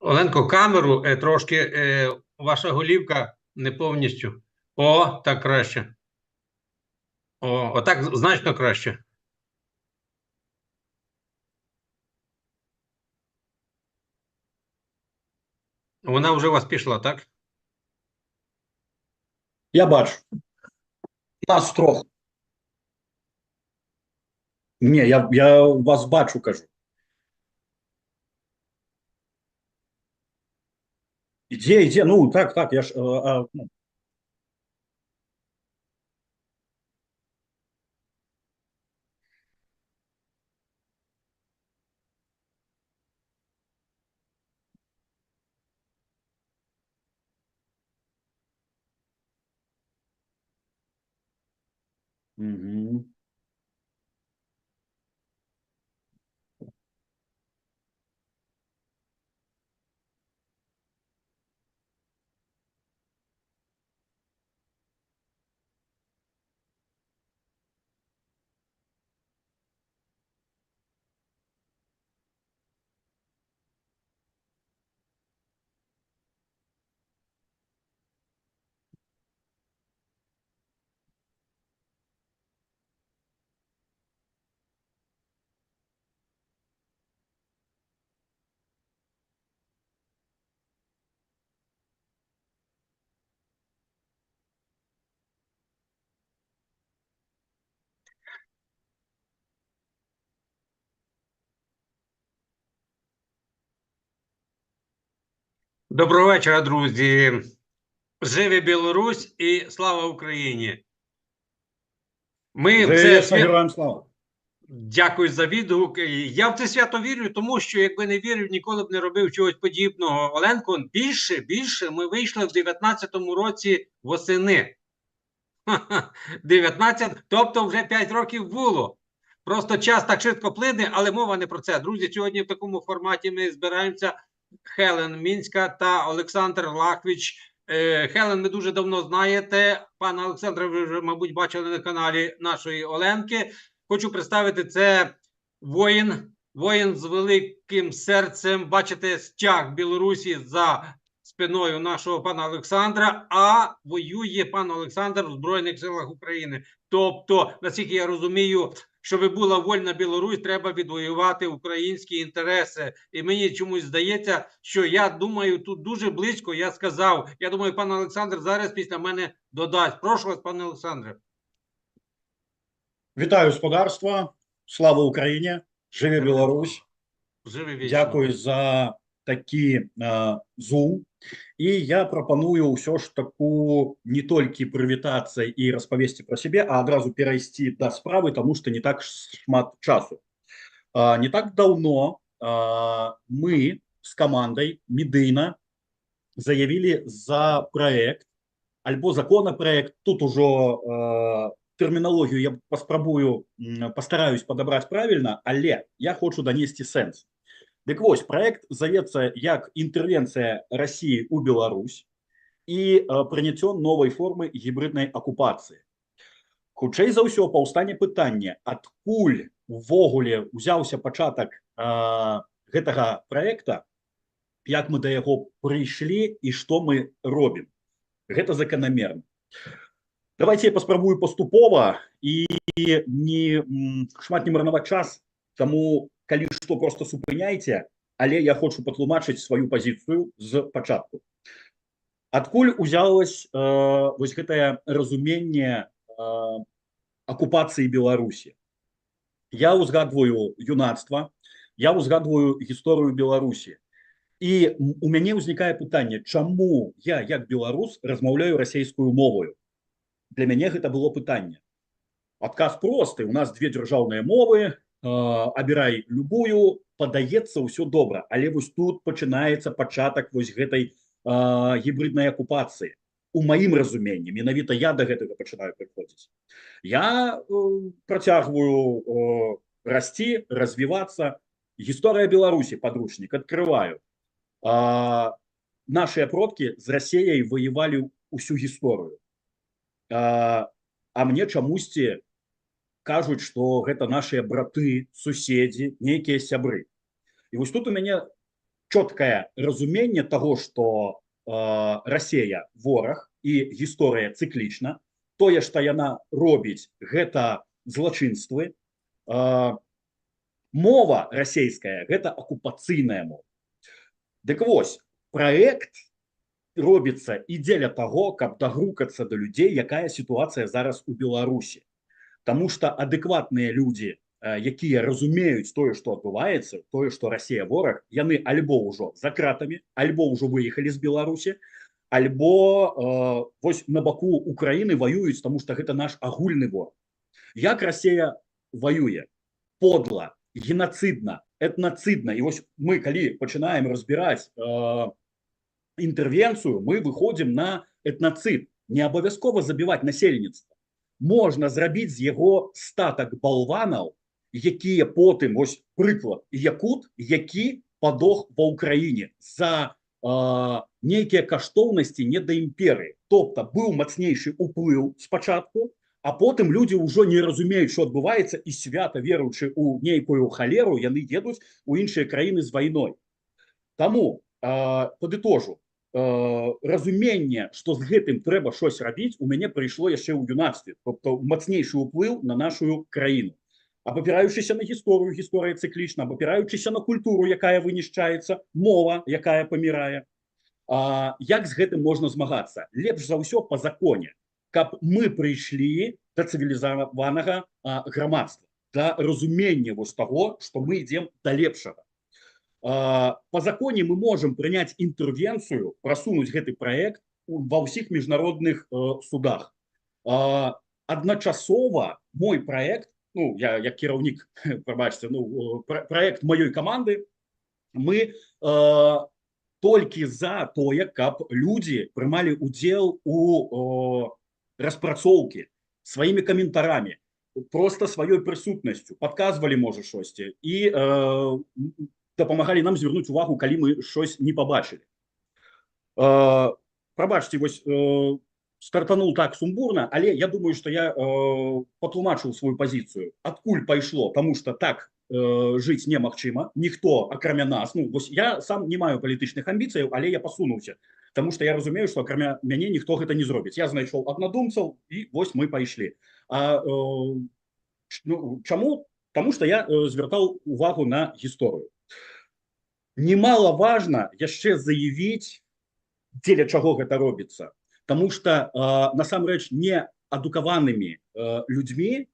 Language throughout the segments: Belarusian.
Оленко, камеру трошки ваша голівка не повністю. О, так краще. О, отак значно краще. Вона вже у вас пішла, так? Я бачу. Нас трохи. Ні, я вас бачу, кажу. Іде, ну так, я ж. Ну. Угу. Доброго вечора, друзі. Живе Білорусь і слава Україні. Ми в це Вічно героям слава. Дякую за відгук. Я в це свято вірю, тому що якби не вірив, ніколи б не робив чогось подібного. Оленко, більше ми вийшли в 19-му році восени. 19, тобто вже 5 років було. Просто час так швидко плине, але мова не про це. Друзі, сьогодні в такому форматі ми збираємося. Хелен Мінська та Олександр Лахвіч. Хелен, ви дуже давно знаєте. Пана Олександра, ви вже, мабуть, бачили на каналі нашої Оленки. Хочу представити, це воїн з великим серцем. Бачите, стяг Білорусі за спиною нашого пана Олександра, а воює пан Олександр в Збройних силах України. Тобто, наскільки я розумію, щоб була вольна Білорусь, треба відвоювати українські інтереси. І мені чомусь здається, що я думаю, тут дуже близько, я сказав, я думаю, пан Олександр зараз після мене додасть. Прошу вас, пане Олександре. Вітаю господарство. Слава Україні! Живе Білорусь! Живи вічно. Дякую за такі зум. І я пропоную ўсё ж таку не толькі прывітацца і распавесці пра сябе, а адразу перайсці да справы, таму што не так шмат часу. Не так даўно мы з камандай медыйна заявілі за праект альбо законапраект. Тут ужо тэрміналогію я пастараюсь падабраць правільна, але я хочу данесці сэнс. Дык вось, праект завецца як інтэрвенцыя Расіі ў Беларусь і прыняццё новай формы гібриднай акупацыі. Хутчэй за ўсё паўстане пытанне, адкуль увогуле ўзяўся пачатак гэтага праекта, як мы да яго прыйшлі і што мы робім. Гэта заканамерна. Давайте я паспрабую паступова і шмат не марнаваць час, таму калі што просто супыняйце, але я хочу патлумачыць сваю пазіцыю з пачатку. Адкуль узялось вось гэтае разуменне акупацыі Беларусі? Я узгадваю юнацтва, я узгадваю гісторыю Беларусі. І у мяне ўзнікае пытанне, чаму я, як беларус, размаўляю расейскую мовою? Для мяне гэта было пытанне. Адказ просты. У нас две дзяржаўныя мовы, абірай любую, падаецца ўсё добра. Але вось тут пачынаецца пачатак вось гэтай гібриднай акупацыі. У маім разуменні, менавіта я да гэтага пачынаю прыходзіць. Я працягваю расці, развівацца. Гісторыя Беларусі, падручнік, адкрываю. Нашыя продкі з Расеяй ваявалі ўсю гісторыю. А мне чамусьці кажуць, што гэта нашыя браты, суседзі, нейкія сябры. І вось тут у мяне чіткае разуменне того, што Расія вораг і гісторыя цыклічна, тое, што яна робіць, гэта злачынствы. Мова расійская гэта акупацыйная мова. Дык вось, праект робіцца і дзеля таго, каб дагрукацца да людзей, якая сітуацыя зараз у Беларусі. Таму што адэкватныя людзі, якія разумеюць тое, што адбываецца, тое, што Расія вораг, яны альбо ўжо за кратамі, альбо ўжо выехалі з Беларусі, альбо вось на баку Украіны ваююць, таму што гэта наш агульны вораг. Як Расія ваюе? Подла, геноцидна, этноцидна. І вось мы, калі пачынаем разбіраць інтэрвенцыю, мы выходзім на этноцид. Не абавязкова забіваць насельніцтва. Можна зрабіць з яго статак балванаў, якія потым, вось прыклад, якут, які падох ва Ўкраіне за нейкія каштоўнасці не да імперыі. Тобто быў мацнейшы ўплыў спачатку, а потым людзі ўжо не разумеюць, што адбываецца, і свята веруючы ў нейкую халеру, яны едуць у іншыя краіны з вайной. Таму, падытожу, разуменне, што з гэтым трэба щось рабіць, у мяне прыйшло яшчэ ў юнацтве, тобто мацнейшы ўплыў на нашу краіну. Абапіраючыся на гісторыю, гісторыя цыклічна, абапіраючыся на культуру, якая вынішчаецца, мова, якая памірае. Як з гэтым можна змагацца? Лепш за ўсё па законе, каб мы прыйшлі да цывілізаванага грамадства, да разумення вось таго, што мы ідзем да лепшага. По законе мы можем принять интервенцию, просунуть этот проект во всех международных судах. Одночасово мой проект, ну, я кіраўнік, пробачьте, ну, проект моей команды, мы толькі за тое, каб люди прымалі удзел у распрацоўкі сваімі каментарамі, просто сваёй прысутнасцю, падказвалі, можа, шосьці, і дапамагалі нам звярнуць увагу, калі мы щось не побачили. Прабачце, вось стартануў так сумбурна, але я думаю, што я патлумачыў сваю пазіцыю. Адкуль пайшло? Таму што так жыць немагчыма, ніхто, акрамя нас, ну, вось я сам не маю палітычных амбіцыяў, але я пасунуўся, таму што я разумею, што акрамя мяне ніхто гэта не зробіць. Я знайшоў аднадумцаў, і вось мы пайшлі. Чаму? Таму што я звяртаў увагу на гісторыю. Немаловажно яшчэ заявіць, дзеля чаго гэта робіцца. Таму што, насамрэч, неадукаванымі людзьмі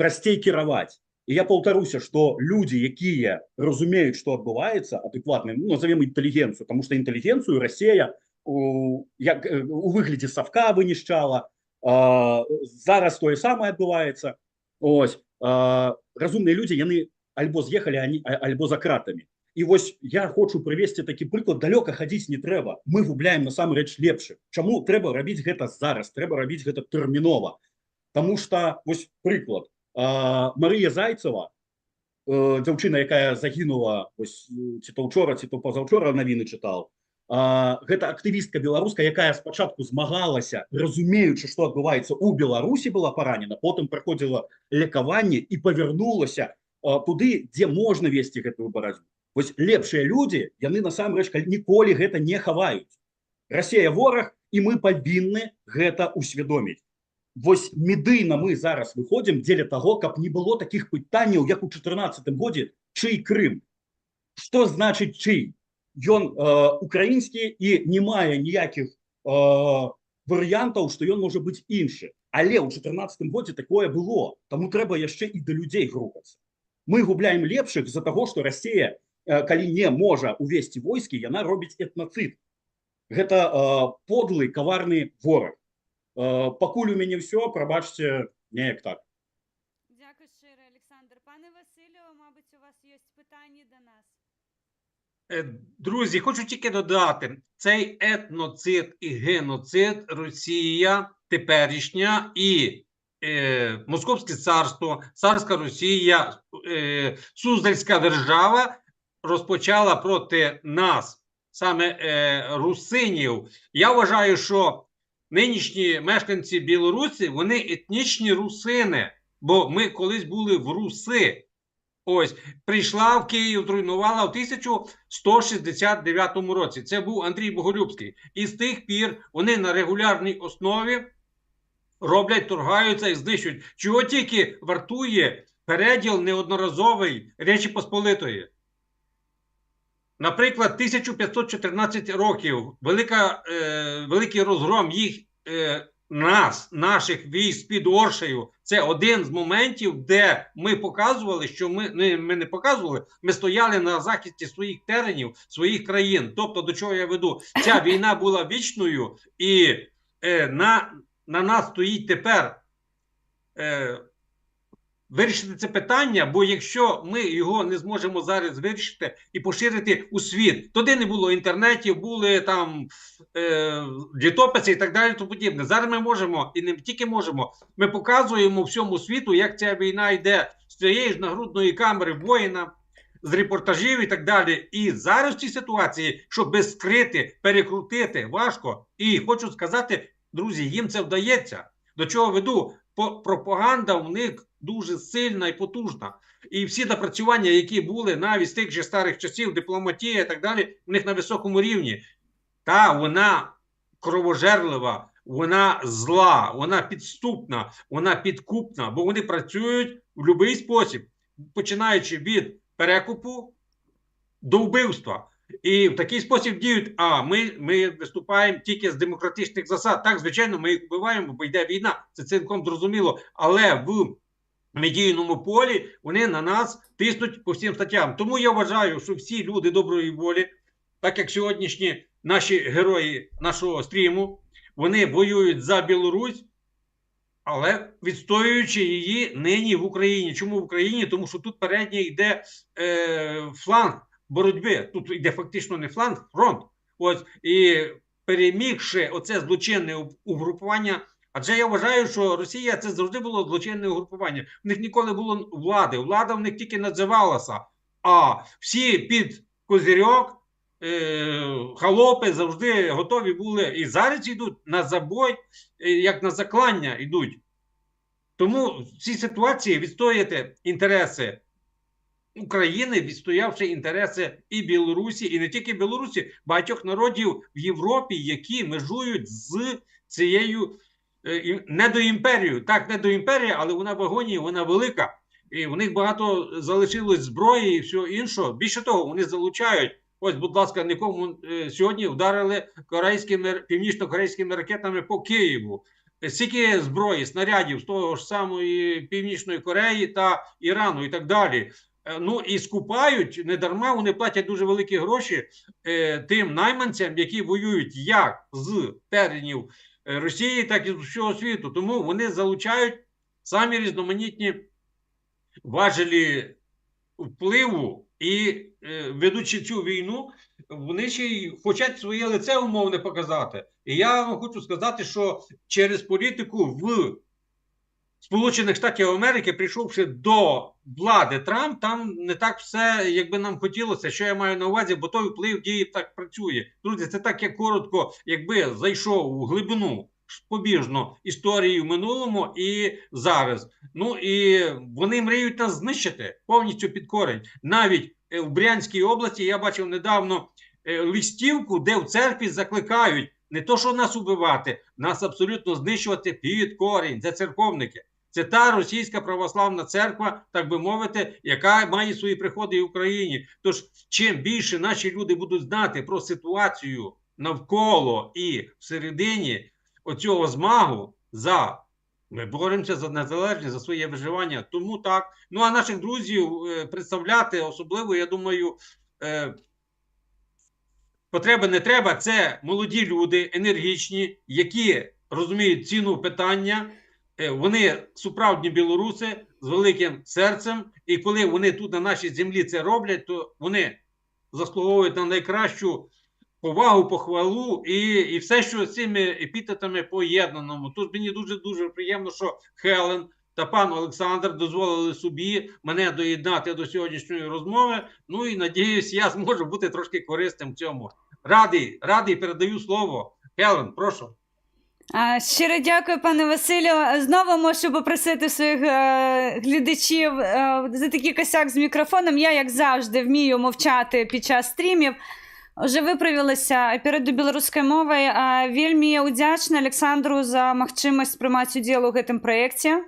прасцей кіраваць. І я паўтаруся, што людзі, якія разумеюць, што адбываецца, адэкватна, ну, назовем інтэлігенцыю, таму што інтэлігенцыю Расія у выглядзе савка вынішчала, зараз тое самае адбываецца. Ось, разумныя людзі, яны альбо з'ехалі, альбо за кратамі. І вось я хочу прывесці такі прыклад, далёка хадзіць не трэба. Мы губляем насамрэч лепшых. Чаму трэба рабіць гэта зараз? Трэба рабіць гэта тэрмінова. Таму што, вось прыклад, Марыя Зайцева, дзяўчына, якая загінула, вось, ці то ўчора, ці то пазаўчора навіны чытаў, гэта актывістка беларуска, якая спачатку змагалася, разумеючы, што адбываецца ў Беларусі, была паранена, потым праходзіла лекаванне і павярнулася туды, дзе можна весці гэтую барацьбу. Вось лепшыя людзі, яны насамрэч ніколі гэта не хаваюць. Расія вораг, і мы павінны гэта усвядоміць. Вось медыйна мы зараз выходзім дзеля таго, каб не было такіх пытанняў, як у 2014 годзе, чый Крым. Што значыць чый? Ён украінскі і не мае ніякіх варыянтаў, што ён можа быць іншы. Але ў 2014 годзе такое было, таму трэба яшчэ і да людзей грукацца. Мы губляем лепшых з-за таго, што Расія, калі не можа увесці войскі, яна робіць этноцид. Гэта подлы, каварны вораг. Пакуль у мяне ўсё, прабачце, неяк так. Дякую щиро, Олександр. Пане Василю, мабуть, у вас є питання до нас? Друзі, хочу тільки додати, цей етноцид і геноцид Росія теперішня і Московське царство, царська Росія, Суздальська держава розпочала проти нас, саме русинів. Я вважаю, що нинішні мешканці Білорусі, вони етнічні русини, бо ми колись були в Руси. ось, прийшла в Київ, зруйнувала в 1169 році. Це був Андрій Боголюбський. І з тих пір вони на регулярній основі роблять, торгаються і знищують. Чого тільки вартує переділ неодноразовий Речі Посполитої. Наприклад, 1514 років, великий розгром наших військ під Оршею. Це один з моментів, де ми показували, що ми не показували, ми стояли на захисті своїх теренів, своїх країн. Тобто, до чого я веду? Ця війна була вічною, і на нас стоїть тепер вирішити це питання, бо якщо ми його не зможемо зараз вирішити і поширити у світ, тоді не було інтернетів, були там літописи і так далі, то подібне. Зараз ми можемо, і не тільки можемо, ми показуємо всьому світу, як ця війна йде з цієї ж нагрудної камери воїна, з репортажів і так далі. І зараз в цій ситуації, щоб скрити, перекрутити, важко. І хочу сказати, друзі, їм це вдається. До чого веду? Пропаганда в них дуже сильна і потужна. І всі напрацювання, які були навіть з тих же старих часів, дипломатія і так далі, в них на високому рівні. Та вона кровожерлива, вона зла, вона підступна, вона підкупна, бо вони працюють в будь-який спосіб, починаючи від перекупу до вбивства. І в такий спосіб діють, ми виступаємо тільки з демократичних засад. Так, звичайно, ми їх вбиваємо, бо йде війна, це цілком зрозуміло, але в медійному полі вони на нас тиснуть по всім статтям. Тому я вважаю, що всі люди доброї волі, так як сьогоднішні наші герої нашого стріму, вони воюють за Білорусь, але відстоюючи її нині в Україні. Чому в Україні? Тому що тут передній йде фланг боротьби. Тут йде фактично не фланг, фронт. Ось, і перемігши оце злочинне угрупування, адже я вважаю, що Росія це завжди було злочинне угрупування. В них ніколи було влади. Влада в них тільки називалася. А всі під козирьок, холопи завжди готові були. І зараз йдуть на забой, як на заклання йдуть. Тому в цій ситуації відстояти інтереси України, відстоявши інтереси і Білорусі, і не тільки Білорусі, багатьох народів в Європі, які межують з цією недоімперією. Так, недоімперія, але вона в агонії, вона велика. І в них багато залишилось зброї і всього іншого. Більше того, вони залучають. Ось, будь ласка, нікому сьогодні вдарили північно-корейськими ракетами по Києву. Скільки зброї, снарядів з того ж самої Північної Кореї та Ірану і так далі. Ну і скупають, не дарма вони платять дуже великі гроші тим найманцям, які воюють як з теренів Росії, так і з всього світу. Тому вони залучають самі різноманітні важелі впливу і ведучи цю війну, вони ще й хочуть своє лице умовне показати. І я вам хочу сказати, що через політику в Сполучених Штатів Америки, прийшовши до влади Трамп, там не так все, як би нам хотілося, що я маю на увазі, бо той вплив дії так працює. Друзі, це так, як коротко, якби зайшов у глибину побіжно історії в минулому і зараз. Ну і вони мріють нас знищити повністю під корень. Навіть в Брянській області я бачив недавно листівку, де в церкві закликають не то, що нас убивати, нас абсолютно знищувати під корінь. Це церковники. Це та російська православна церква, так би мовити, яка має свої приходи в Україні. Тож, чим більше наші люди будуть знати про ситуацію навколо і всередині оцього змагу ми боремося за незалежність, за своє виживання. Тому так. Ну, а наших друзів представляти особливо, я думаю, потреби не треба. Це молоді люди, енергічні, які розуміють ціну питання. Вони справжні білоруси з великим серцем. І коли вони тут на нашій землі це роблять, то вони заслуговують на найкращу повагу, похвалу і все, що з цими епітетами поєднаному. Тож мені дуже-дуже приємно, що Хелен та пан Олександр дозволили собі мене доєднати до сьогоднішньої розмови. Ну і надіюсь, я зможу бути трошки корисним в цьому. Радий, передаю слово. Хелен, прошу. Щиро дякую, пане Василю. Знову можу попросити своїх глядачів за такий косяк з мікрофоном. Я, як завжди, вмію мовчати під час стрімів. Вже виправилася перейду беларускай мовай. Вельмі удзячна Александру за магчымасць прымаць удзел у гэтым праекце.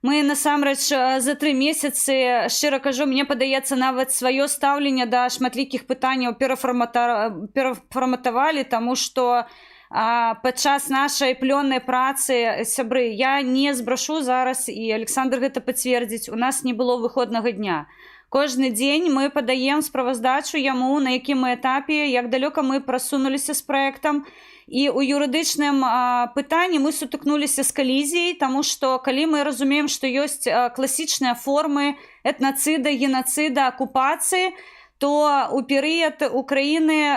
Мы насамрэч за 3 месяцы, шчыра кажу, мне падаецца, нават сваё стаўленне да шматлікіх пытанняў перафарматавалі, таму што падчас нашай плённай працы, сябры, я не збрашу зараз, і Александр гэта пацвердзіць, у нас не было выходнага дня. Кожны дзень мы падаем справаздачу яму, на якім мы этапе, як далёка мы прасунуліся з праектам. І ў юрыдычным пытанні мы сутыкнуліся з калізіяй, таму што калі мы разумеем, што ёсць класічныя формы этнацыда, генацыда, акупацыі, то у перыяд Украіны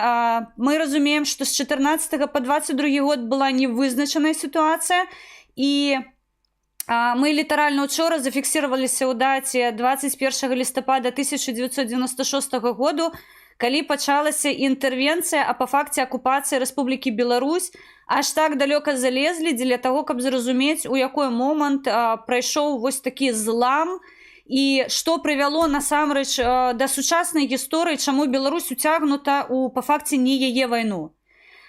мы разумеем, што з 14 па 22 год была невызначаная сітуацыя, і мы літаральна учора зафіксіраваліся ў даце 21 лістапада 1996 году, калі пачалася інтэрвенцыя, а па факце акупацыі Рэспублікі Беларусь, аж так далёка залезлі дзеля таго, каб зразумець, у якой момант прайшоў вось такі злам, і што прывяло насамрэч да сучаснай гісторыі, чаму Беларусь уцягнута ў па факце не яе вайну.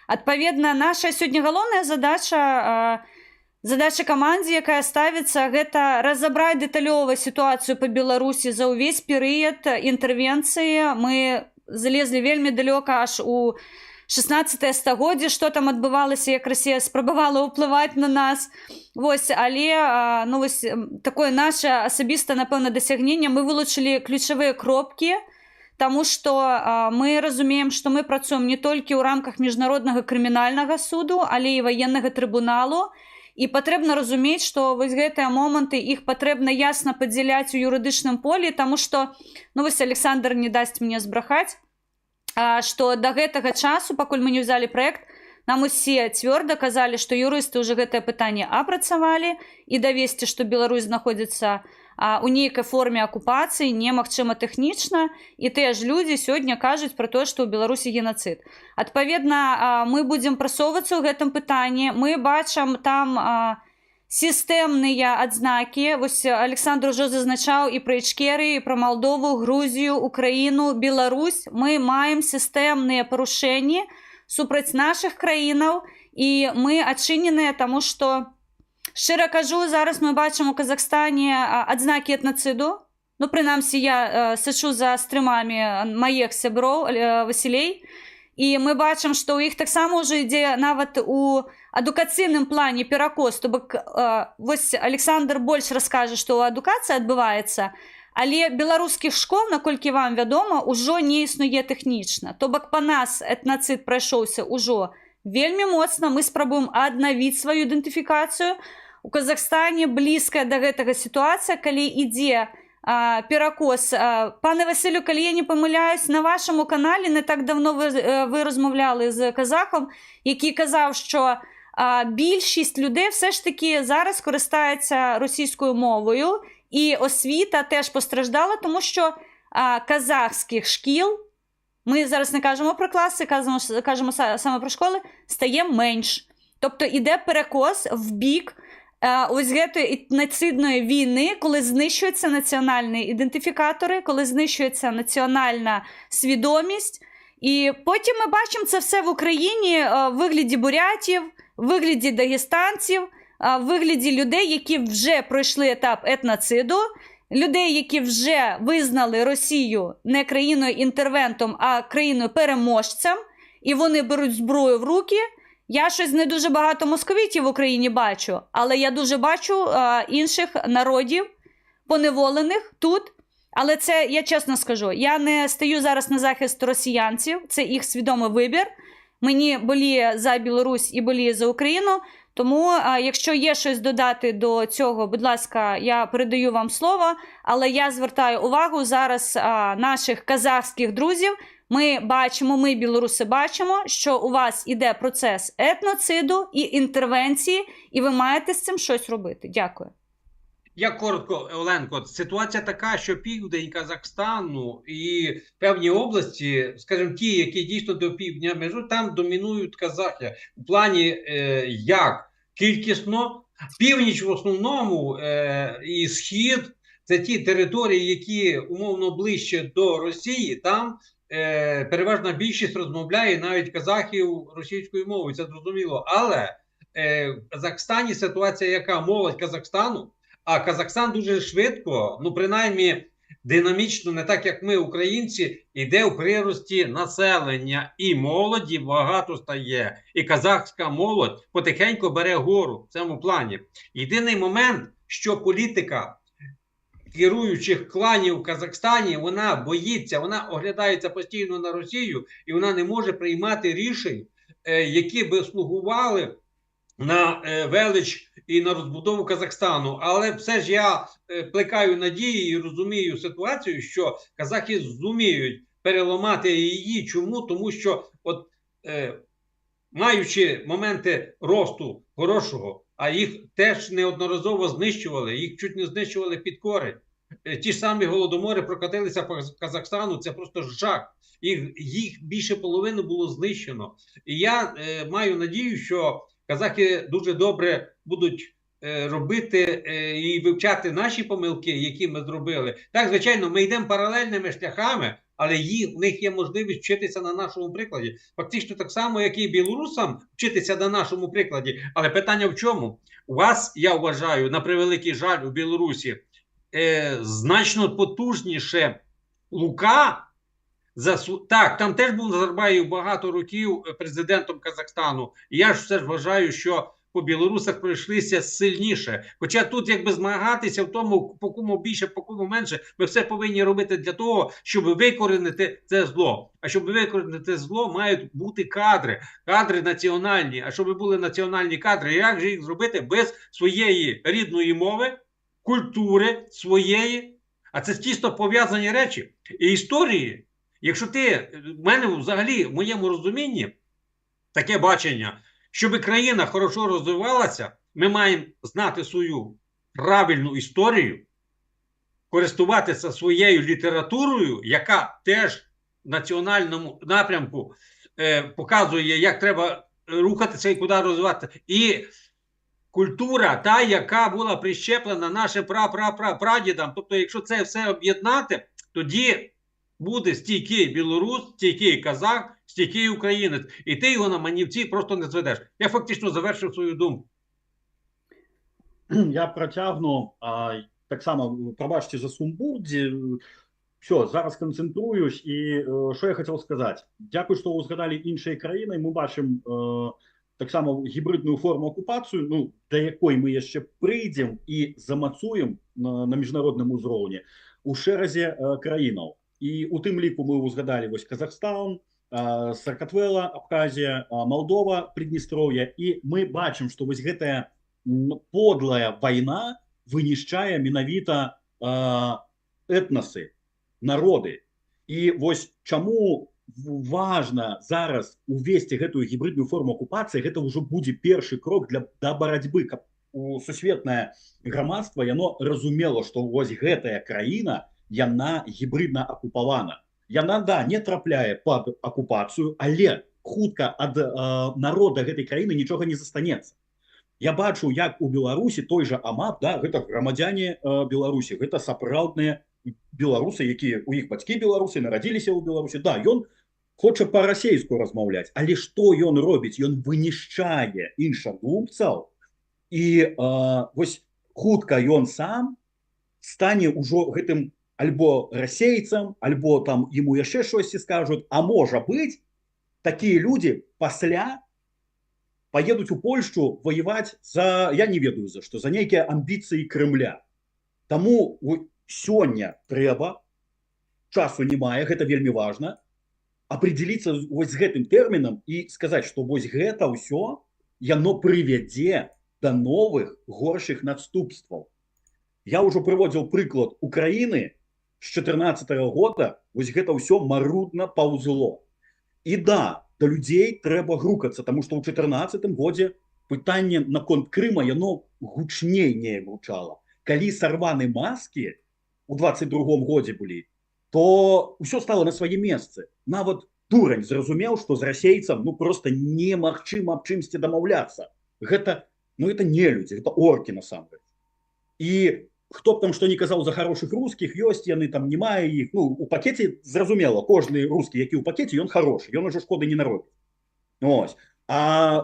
Адпаведна, наша сёння галоўная задача камандзе, якая ставіцца, гэта разабраць дэталёва сітуацыю па Беларусі за ўвесь перыяд інтэрвенцыі. Мы залезлі вельмі далёка аж у 16 стагоддзе, што там адбывалася, як Расія спрабавала ўплываць на нас. Вось, але вось такое наше асабіста, напэўна, дасягненне. Мы вылучылі ключавыя кропкі, таму што мы разумеем, што мы працуем не толькі ў рамках міжнароднага крымінальнага суду, але і ваеннага трыбуналу. І патрэбна разумець, што вось гэтыя моманты, іх патрэбна ясна падзяляць у юрыдычным полі, таму што, вось Александр не дасць мне збрахаць, што да гэтага часу, пакуль мы не ўзялі праект, нам усе цвёрда казалі, што юрысты ўжо гэтае пытанне апрацавалі, і давесці, што Беларусь знаходзіцца у нейкай форме акупацыі немагчыма тэхнічна, і тыя ж людзі сёння кажуць пра тое, што ў Беларусі генацыд. Адпаведна, мы будзем прасоўвацца ў гэтым пытанні, мы бачым там сістэмныя адзнакі. Вось Александр ужо зазначаў і пра Ічкерыю, і пра Малдову, Грузію, Украіну, Беларусь. Мы маем сістэмныя парушэнні супраць нашых краінаў, і мы адчыненыя, таму што, шчыра кажу, зараз мы бачым у Казахстане адзнакі этнацыду. Прынамсі, я сачу за стрымамі маіх сяброў, Васілей, і мы бачым, што ў іх таксама ўжо ідзе нават у адукацыйным плане перакос. То бок, вось Александр больш раскажа, што ў адукацыі адбываецца, але беларускіх школ, наколькі вам вядома, ўжо не існуе тэхнічна. То бок, па нас этнацыд прайшоўся ўжо вельмі моцна, мы спрабуем аднавіць сваю ідэнтыфікацыю. У Казахстане блізкая да гэтага сітуацыя, калі ідзе перакос. Пане Василю, калі я не памыляюсь, на вашаму каналі не так давно ви розмовляли з казахом, який казав, що більшість людей все ж таки зараз користаються російською мовою, і освіта теж постраждала, тому що казахських шкіл, ми зараз не кажемо про класи, кажемо саме про школи, стає менш. Тобто іде перекос в бік ось гэтої етноцидної війни, коли знищуються національні ідентифікатори, коли знищується національна свідомість. І потім ми бачимо це все в Україні в вигляді бурятів, в вигляді дагестанців, в вигляді людей, які вже пройшли етап етноциду, людей, які вже визнали Росію не країною-інтервентом, а країною-переможцем, і вони беруть зброю в руки. Я щось не дуже багато московитів в Україні бачу, але я дуже бачу інших народів, поневолених тут. Але це, я чесно скажу, я не стою зараз на захист росіянців, це їх свідомий вибір. Мені боліє за Білорусь і боліє за Україну, тому якщо є щось додати до цього, будь ласка, я передаю вам слово, але я звертаю увагу зараз наших казахських друзів. Ми бачимо, ми, білоруси, бачимо, що у вас іде процес етноциду і інтервенції, і ви маєте з цим щось робити. Дякую. Я коротко, Оленко, ситуація така, що південь Казахстану і певні області, скажімо, ті, які дійсно до півдня межу, там домінують казахи. У плані як кількісно. Північ в основному і схід це ті території, які умовно ближче до Росії. Там переважна більшість розмовляє навіть казахів російською мовою, це зрозуміло. Але в Казахстані ситуація яка? Молодь Казахстану, а Казахстан дуже швидко, ну принаймні динамічно, не так як ми, українці, йде у прирості населення, і молоді багато стає, і казахська молодь потихеньку бере гору в цьому плані. Єдиний момент, що політика керуючих кланів в Казахстані, вона боїться, вона оглядається постійно на Росію, і вона не може приймати рішень, які би слугували на велич і на розбудову Казахстану. Але все ж я плекаю надії і розумію ситуацію, що казахи зуміють переламати її. Чому? Тому що от маючи моменти росту хорошого, а їх теж неодноразово знищували, їх чуть не знищували під корень. Ті ж самі голодомори прокатилися по Казахстану, це просто жах. Їх більше половини було знищено. І я маю надію, що казахи дуже добре будуть робити і вивчати наші помилки, які ми зробили. Так, звичайно, ми йдемо паралельними шляхами, але в них є можливість вчитися на нашому прикладі. Фактично так само, як і білорусам вчитися на нашому прикладі. Але питання в чому? У вас, я вважаю, на превеликий жаль, у Білорусі значно потужніше Лука. Так, там теж був Назарбаєв багато років президентом Казахстану. І я ж все ж вважаю, що по білорусах пройшлися сильніше. Хоча тут якби змагатися в тому, по кому більше, по кому менше, ми все повинні робити для того, щоб викоренити це зло. А щоб викоренити зло, мають бути кадри національні. А щоб були національні кадри, як же їх зробити без своєї рідної мови, культури своєї? А це тісно пов'язані речі. І історії. Якщо в мене взагалі, в моєму розумінні, таке бачення, щоб країна хорошо розвивалася, ми маємо знати свою правильну історію, користуватися своєю літературою, яка теж в національному напрямку показує, як треба рухатися і куди розвиватися. І культура, та, яка була прищеплена нашим прадідам, тобто якщо це все об'єднати, тоді буде стійкий білорус, стійкий казах, стійкий українець. І ти його на манівці просто не зведеш. Я фактично завершив свою думку. Я протягну, так само, пробачте за сумбур, все, зараз концентруюсь, і що я хотів сказати. Дякую, що ви згадали інші країни, ми бачимо так само гібридну форму окупації, ну, до якої ми ще прийдемо і замацуємо на міжнародному узроўні у шеразі країнаў. І у тым ліку мы узгадали вось Казахстан, Саркатвела, Абхазія, Молдова, Придністров'я, і мы бачым, што вось гэтая подлая вайна вынішчае менавіта этносы, народы. І вось чаму важна зараз увесці гэтую гібридную форму окупацыі, гэта ўжо будзе першы крок да барацьбы, каб сусветнае грамадства яно разумела, што вось гэтая краіна яна гібридна акупавана. Яна, да, не трапляе пад акупацыю, але хутка ад народа гэтай краіны нічога не застанецца. Я бачу, як у Беларусі той жа АМАП, да, гэта грамадзяне Беларусі, гэта сапраўдныя беларусы, якія у іх бацькі беларусы, нарадзіліся ў Беларусі. Да, ён хоча па-расейску размаўляць, але што ён робіць? Ён вынішчае іншадумцаў, і вось хутка ён сам стане ўжо гэтым альбо расейцам, альбо там ему яшчэ щось скажут, а можа быць, такія людзі пасля поедуць у Польшу воевать за, я не ведаю за што, за нейкія амбіцыі Крымля. Таму сёння трэба, часу не мае, гэта вельмі важна, определиться вось з гэтым тэрмінам і сказаць, што вось гэта ўсё, яно прывядзе да новых горшых надступстваў. Я ўжо прыводзіў прыклад Украіны, з 2014 года вось гэта ўсё марудна паўзло. І да, да людзей трэба грукацца, таму што ў 2014 годзе пытанне наконт Крыма яно гучней не гучала. Калі сарваны маскі у 22 годзе былі, то ўсё стало на свае месцы. Нават дурань зразумеў, што з расейцам ну просто немагчыма аб чымсьці дамаўляцца. Гэта но это не люди, это орки насамрэч. І хто б там што не казаў за хорошых русскіх, ёсць яны там, не мае іх, ну, у пакеце зразумела, кожны рускі, які ў пакеце, ён хорошы, ён ужо шкоды не наробіць. Ось. А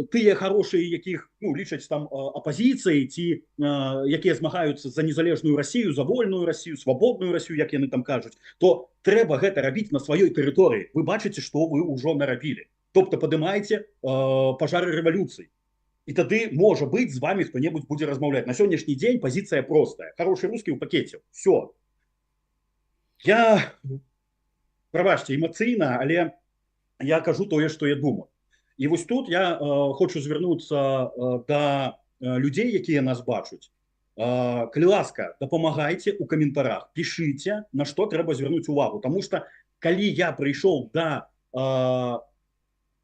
тыя хорошыя, якіх, ну, лічаць там апазіцыяй, ці якія змагаюцца за незалежную Расію, за вольную Расію, свабодную Расію, як яны там кажуць, то трэба гэта рабіць на сваёй тэрыторыі. Вы бачыце, што вы ўжо нарабілі. Тобто падымаеце пажары рэвалюцыі. І тады, можа быць, з вами хто-небудзь будзе размаўляць. На сённяшні дзень пазіцыя простая. Хорошы рускі ў пакеце. Все. Я, прабачце, эмацыйна, але я кажу тое, што я думаю. І вось тут я хочу звярнуцца да людзей, якія нас бачуць. Калі ласка, дапамагайце ў каментарах, пішыце, на што трэба звярнуць увагу. Таму што, калі я прыйшоў да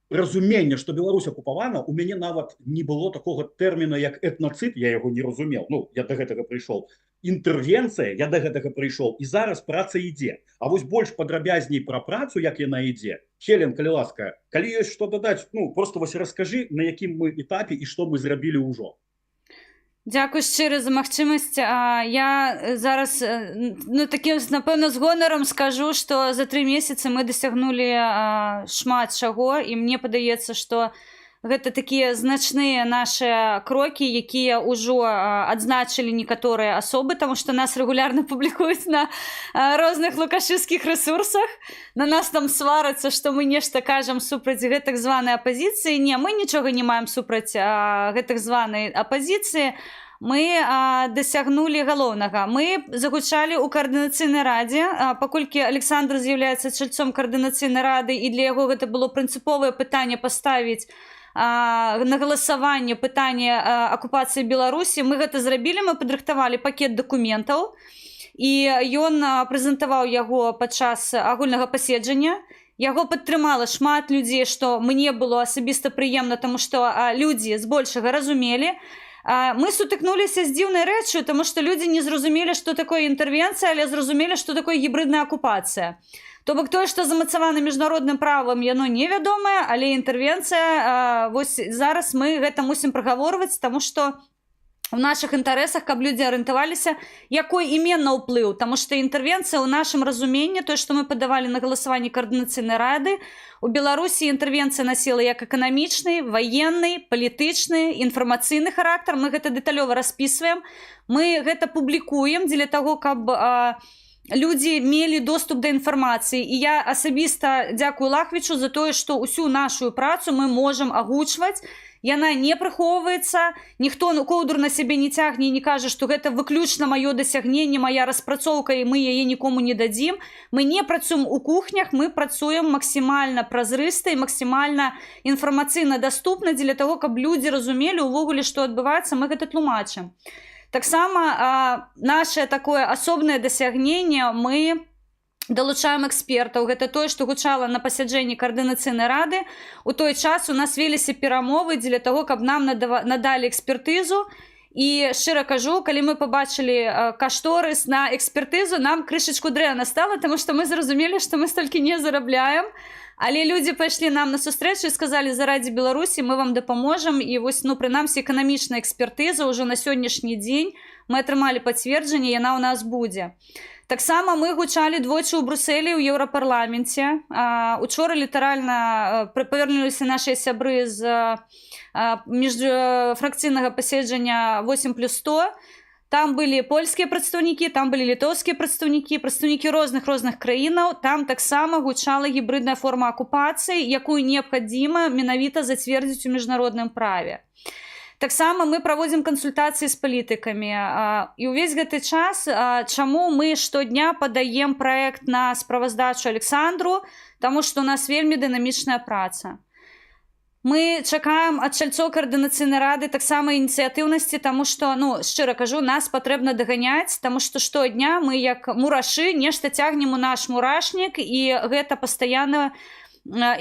разумення, што Беларусь акупавана, у мяне нават не было такога тэрміна, як этнацыд, я яго не разумеў. Ну, я да гэтага прыйшоў. Інтэрвенцыя, я да гэтага прыйшоў, і зараз праца ідзе. А вось больш падрабязней пра працу, як яна ідзе. Хелен, калі ласка, калі ёсць што дадаць, ну, просто вось раскажы, на якім мы этапе і што мы зрабілі ўжо. Дзякуй шчыра за магчымасць. Я зараз, ну, такім, напэўна, з гонарам скажу, што за 3 месяцы мы дасягнулі шмат чаго, і мне падаецца, што гэта такія значныя нашыя крокі, якія ўжо адзначылі некаторыя асобы, таму што нас рэгулярна публікуюць на розных лукашысцкіх рэсурсах. На нас там сварацца, што мы нешта кажам супраць гэтак званай апазіцыі. Не, мы нічога не маем супраць гэтак званай апазіцыі. Мы дасягнулі галоўнага. Мы загучалі ў каардынацыйнай радзе, паколькі Александр з'яўляецца чальцом каардынацыйнай рады, і для яго гэта было прынцыповае пытанне паставіць на галасаванне пытанне акупацыі Беларусі. Мы гэта зрабілі, мы падрыхтавалі пакет дакументаў, і ён прэзентаваў яго падчас агульнага паседжання. Яго падтрымала шмат людзей, што мне было асабіста прыемна, таму што людзі збольшага разумелі. Мы сутыкнуліся з дзіўнай рэччю, таму што людзі не зразумелі, што такое інтэрвенцыя, але зразумелі, што такое гібридная акупацыя. То бок тое, што замацавана міжнародным правам, яно невядомае, але інтэрвенцыя, вось зараз мы гэта мусім прагаворваць, таму што у нашых інтарэсах, каб людзі арыентаваліся, якой іменна ўплыў, таму што інтэрвенцыя ў нашым разуменні, тое, што мы падавалі на галасаванні каардынацыйнай рады, у Беларусі інтэрвенцыя насіла як эканамічны, ваенны, палітычны, інфармацыйны характар. Мы гэта дэталёва распісваем, мы гэта публікуем дзеля таго, каб людзі мелі доступ да інфармацыі. І я асабіста дзякую Лахвічу за тое, што ўсю нашу працу мы можам агучваць. Яна не прыхоўваецца, ніхто коўдру на сябе не цягне і не кажа, што гэта выключна маё дасягненне, мая распрацоўка, і мы яе нікому не дадзім. Мы не працуем у кухнях, мы працуем максімальна празрыста і максімальна інфармацыйна даступна дзеля таго, каб людзі разумелі ўвогуле, што адбываецца, мы гэта тлумачым. Таксама наше такое асобнае дасягненне, мы далучаем экспертаў. Гэта тое, што гучала на пасяджэнні каардынацыйнай рады. У той час у нас веліся перамовы дзеля таго, каб нам надалі экспертызу. І шчыра кажу, калі мы пабачылі кашторыс на экспертызу, нам крышачку дрэнна стала, таму што мы зразумелі, што мы столькі не зарабляем. Але людзі пайшлі нам на сустрэчу і сказалі, зарадзі Беларусі мы вам дапаможам. І вось, ну, прынамсі, эканамічная экспертыза ўжо на сённяшні дзень мы атрымалі пацверджанне, яна ў нас будзе. Таксама мы гучалі двойчы ў Брусэлі ў Еўрапарламенце. Учора літаральна павярнуліся нашыя сябры з міжфракцыйнага паседжання 8+100. Там былі польскія прадстаўнікі, там былі літоўскія прадстаўнікі розных краінаў. Там таксама гучала гібридная форма акупацыі, якую неабходіма менавіта зацвердзіць у міжнародным праве. Таксама мы праводзім кансультацыі з палітыкамі. І ўвесь гэты час, чаму мы штодня падаем праект на справаздачу Александру, таму што у нас вельмі дынамічная праца. Мы чакаем ад чальцоў каардынацыйнай рады таксама ініцыятыўнасці, таму што, ну, шчыра кажу, нас патрэбна даганяць, таму што штодня мы як мурашы нешта цягнем у наш мурашнік, і гэта пастаянная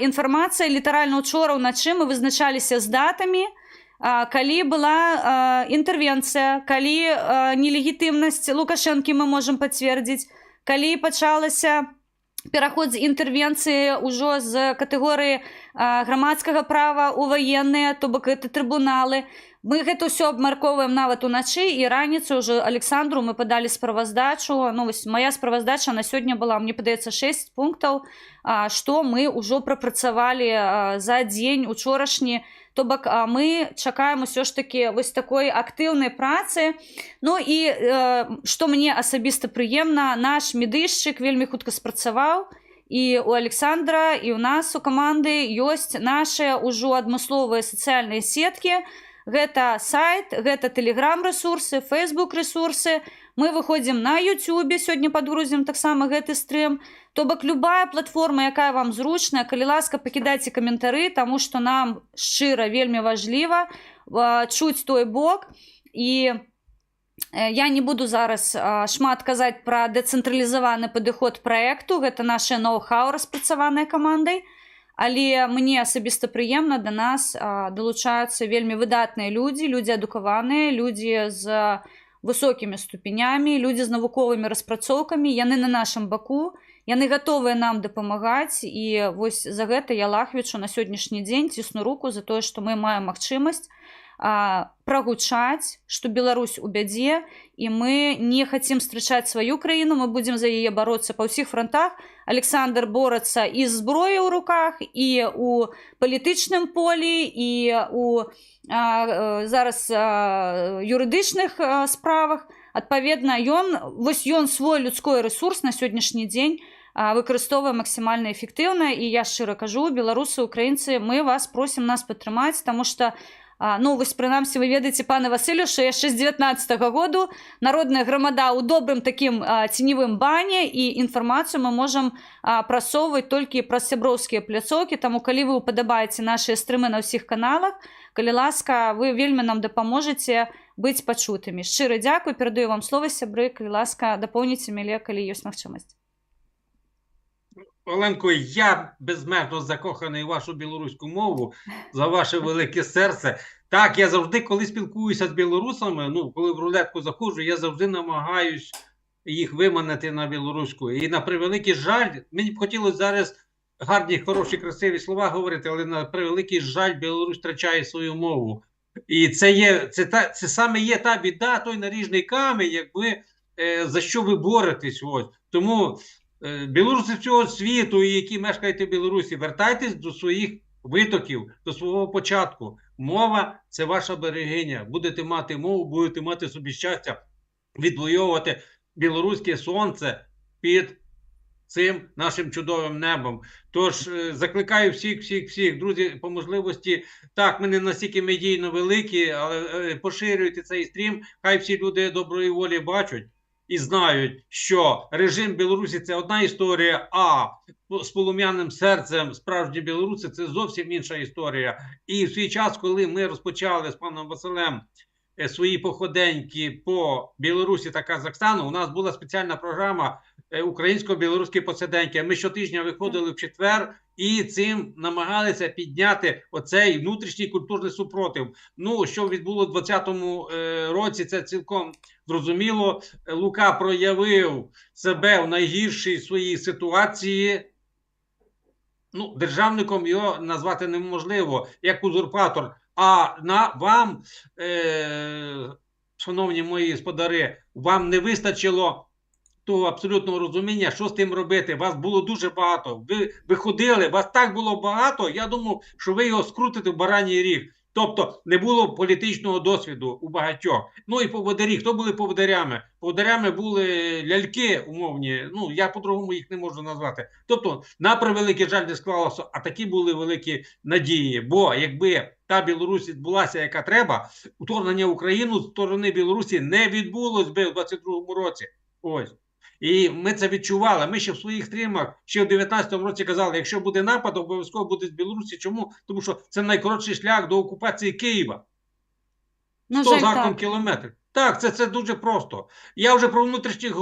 інфармацыя. Літаральна учора ўначы мы вызначаліся з датамі, калі была інтэрвенцыя, калі нелегітымнасць Лукашэнкі мы можам пацвердзіць, калі пачалася пераход з інтэрвенцыі ўжо з катэгорыі грамадскага права ў ваенныя, то бок гэта трыбуналы. Мы гэта ўсё абмяркоўваем нават уначы, і раніцай уже Александру мы падалі справаздачу. Ну, вось моя справаздача на сёння была, мне падаецца, 6 пунктаў, што мы ўжо прапрацавалі за дзень учорашні. То бок мы чакаем усё ж такі вось такой актыўнай працы. Ну і што мне асабіста прыемна, наш медыйшчык вельмі хутка спрацаваў, і у Александра, і у нас у каманды ёсць нашыя ўжо адмысловыя сацыяльныя сеткі. Гэта сайт, гэта Telegram-рэсурсы, Facebook-рэсурсы. Мы выходзім на YouTube, сёння падгрузім таксама гэты стрым. То бок любая платформа, якая вам зручная, калі ласка, пакідайце каментары, таму што нам шчыра вельмі важліва чуць той бок. І я не буду зараз шмат казаць пра дэцэнтралізаваны падыход праекту, гэта наша ноу-хау распрацаваная камандай. Але мне асабіста прыемна, да нас далучаюцца вельмі выдатныя людзі, людзі адукаваныя, людзі з высокімі ступенямі, людзі з навуковымі распрацоўкамі, яны на нашым баку, яны гатовыя нам дапамагаць, і вось за гэта я Лахвічу на сённяшні дзень цісну руку за тое, што мы маем магчымасць прагучаць, што Беларусь у бядзе, і мы не хацім страчаць сваю краіну, мы будзем за яе бароцца па ўсіх фронтах. Александр борацца і з зброяй у руках, і у палітычным полі, і у зараз юрыдычных справах. Адпаведна, ён свой людской рэсурс на сённяшні дзень выкарыстоўвае максімальна эфектыўна, і я шчыра кажу, беларусы, украінцы, мы вас просім нас падтрымаць, таму што ну, вось, прынамсі, вы ведаеце, пане Василю, што яшчэ з 19-го году народная грамада ў добрым такім ценевым бане, і інфармацыю мы можам прасоўваць толькі праз сяброўскія пляцоўкі, таму калі вы упадабаеце нашыя стрымы на ўсіх каналах, калі ласка, вы вельмі нам дапаможаце быць пачутымі. Шчыра дзякуй, перадаю вам слова, сябры, калі ласка, дапоўніце мяне, калі ёсць магчымасць. Оленко, я безмежно закоханий у вашу білоруську мову, за ваше велике серце. Так, я завжди, коли спілкуюся з білорусами, ну, коли в рулетку заходжу, я завжди намагаюсь їх виманити на білоруську. І на превеликий жаль, мені б хотілося зараз гарні, хороші, красиві слова говорити, але на превеликий жаль Білорусь втрачає свою мову. І це саме є та біда, той наріжний камінь, якби, за що ви боретесь. Ось. Тому білоруси цього світу, і які мешкаєте в Білорусі, вертайтесь до своїх витоків, до свого початку. Мова – це ваша берегиня. Будете мати мову, будете мати собі щастя відвоювати білоруське сонце під цим нашим чудовим небом. Тож закликаю всіх, друзі, по можливості, так, ми не настільки медійно великі, але поширюйте цей стрім, хай всі люди доброї волі бачать і знають, що режим Білорусі – це одна історія, а з полум'яним серцем справжні білоруси – це зовсім інша історія. І в свій час, коли ми розпочали з паном Василем свої походеньки по Білорусі та Казахстану, у нас була спеціальна програма українсько-білоруські посиденьки. Ми щотижня виходили в четвер і цим намагалися підняти оцей внутрішній культурний супротив. Ну, що відбулося в 2020 році, це цілком зрозуміло. Лука проявив себе в найгіршій своїй ситуації. Ну, державником його назвати неможливо, як узурпатор. А вам, шановні мої господари, вам не вистачило того абсолютного розуміння, що з тим робити. Вас було дуже багато. Ви ходили, вас так було багато, я думав, що ви його скрутите в бараній ріг. Тобто не було політичного досвіду у багатьох. Ну і поводирі. Хто були поводирями? Поводирями були ляльки умовні. Ну, я по-другому їх не можу назвати. Тобто, на превеликий жаль не склалося, а такі були великі надії. Бо якби та Білорусь відбулася, яка треба, вторгнення в Україну з сторони Білорусі не відбулось би в 22-му році. Ось. І ми це відчували. Ми ще в своїх стрімах, ще в 19-му році казали, якщо буде напад, обов'язково буде з Білорусі. Чому? Тому що це найкоротший шлях до окупації Києва. 100 з кілометрів. Так, це дуже просто. Я вже про внутрішніх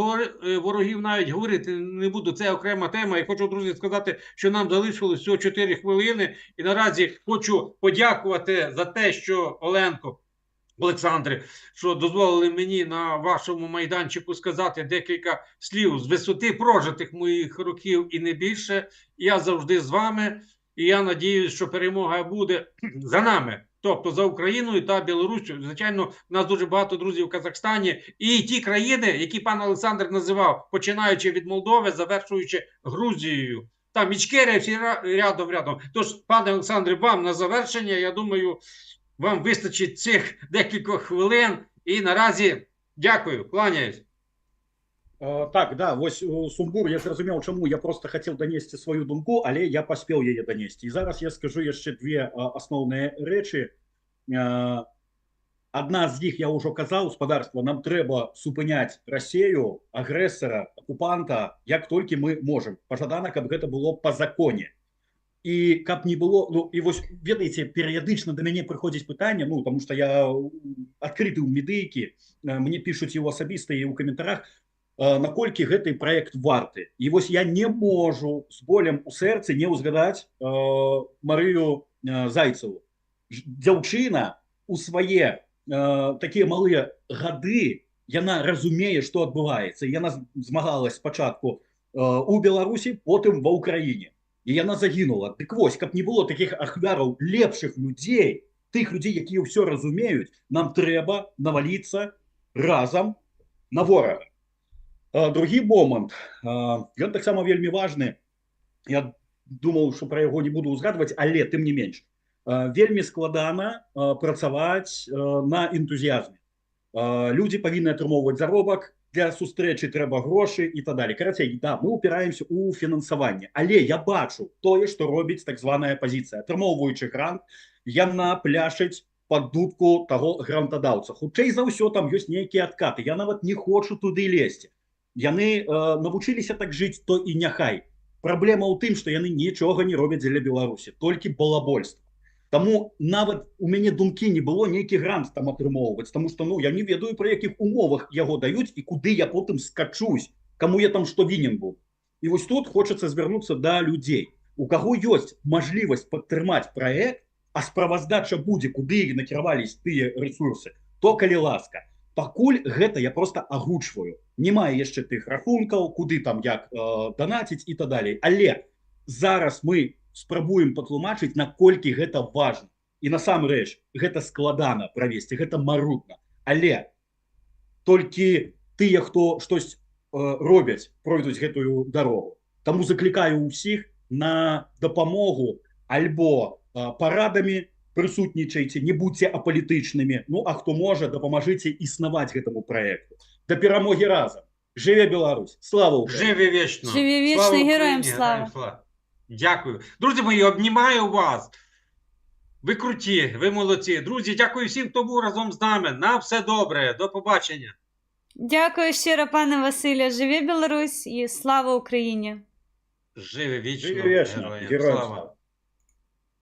ворогів навіть говорити не буду. Це окрема тема. Я хочу, друзі, сказати, що нам залишилось всього 4 хвилини. І наразі хочу подякувати за те, що Оленко, Олександре, що дозволили мені на вашому майданчику сказати декілька слів з висоти прожитих моїх років і не більше. Я завжди з вами. І я надіюсь, що перемога буде за нами, тобто за Україною та Білоруссю. Звичайно, у нас дуже багато друзів в Казахстані. І ті країни, які пан Олександр називав, починаючи від Молдови, завершуючи Грузією. Там Ічкерія, всі рядом. Тож, пане Олександре, вам на завершення, я думаю, вам вистачить цих декількох хвилин. І наразі дякую, кланяюсь. Так, да, вось сумбур, я зразумеў, чаму я просто хацеў данесці сваю думку, але я паспеў яе данесці. І зараз я скажу яшчэ две асноўныя рэчы. Адна з іх я ўжо казаў, гаспадарства, нам трэба супыняць Расею, агрэсара, акупанта, як толькі мы можам. Пажадана, каб гэта было па законе. І каб не было, ну, і вось, ведаеце, перыядычна да мяне прыходзіць пытанне, ну, таму што я адкрыты ў медыйкі, мне пішуць і ў асабістыя, і ў каментарах, наколькі гэты праект варты. І вось я не можу з болем у сэрцы не ўзгадаць Марыю Зайцеву. Дзяўчына у свае такія малыя гады, яна разумее, што адбываецца. Яна змагалась спачатку у Беларусі, потым ва Ўкраіне. І яна загінула. Дык вось, каб не было такіх ахвяраў лепшых людзей, тых людзей, якія ўсё разумеюць, нам трэба наваліцца разам на ворага. Другі момант, ён таксама вельмі важны, я думаў, што пра яго не буду ўзгадваць, але тым не менш, вельмі складана працаваць на энтузіязме. Людзі павінны атрымоўваць заробак, для сустрэчы трэба грошы і так далее. Карацей, да, мы упіраемся ў фінансаванне, але я бачу тое, што робіць так званая апазіцыя. Атрымоўваючы грант, яна пляшыць пад дудку таго грантадаўца. Хутчэй за ўсё там ёсць нейкія адкаты, я нават не хочу туды лезці. Яны навучыліся так жыць, то і няхай. Праблема ў тым, што яны нічога не робяць дзеля Беларусі, толькі балабольства. Таму нават у мяне думкі не было нейкі грант там атрымоўваць, таму што, ну, я не ведаю, пры якіх умовах яго даюць і куды я потым скачусь, каму я там што вінен быў. І вось тут хочацца звярнуцца да людзей. У каго ёсць мажлівасць падтрымаць праект, а справаздача будзе, куды накіравались тыя рэсурсы, то калі ласка. Пакуль гэта я просто агучваю. Не мае яшчэ тых рахункаў, куды там як данаціць і так далей. Але зараз мы спрабуем патлумачыць, наколькі гэта важна. І насамрэч, гэта складана правесці, гэта марудна. Але толькі тыя, хто штось робяць, пройдуць гэтую дарогу. Таму заклікаю ўсіх на дапамогу альбо парадамі, прысутнічайце, не будьце апалітычнымі, ну, а хто можа, дапамажыце існаваць гэтаму праекту. Да перамогі разам. Жыве Беларусь! Слава Україні! Живі вічно! Живі вічно, Слава героям Україні, слава! героям слава! Дякую. Друзі мої, обнімаю вас. Ви круті, ви молодці. Друзі, дякую всім, хто був разом з нами. На все добре. До побачення. Дякую щиро, пане Василю. Живі Білорусь і слава Україні! Живі вічно, Живі вічно, героям слава!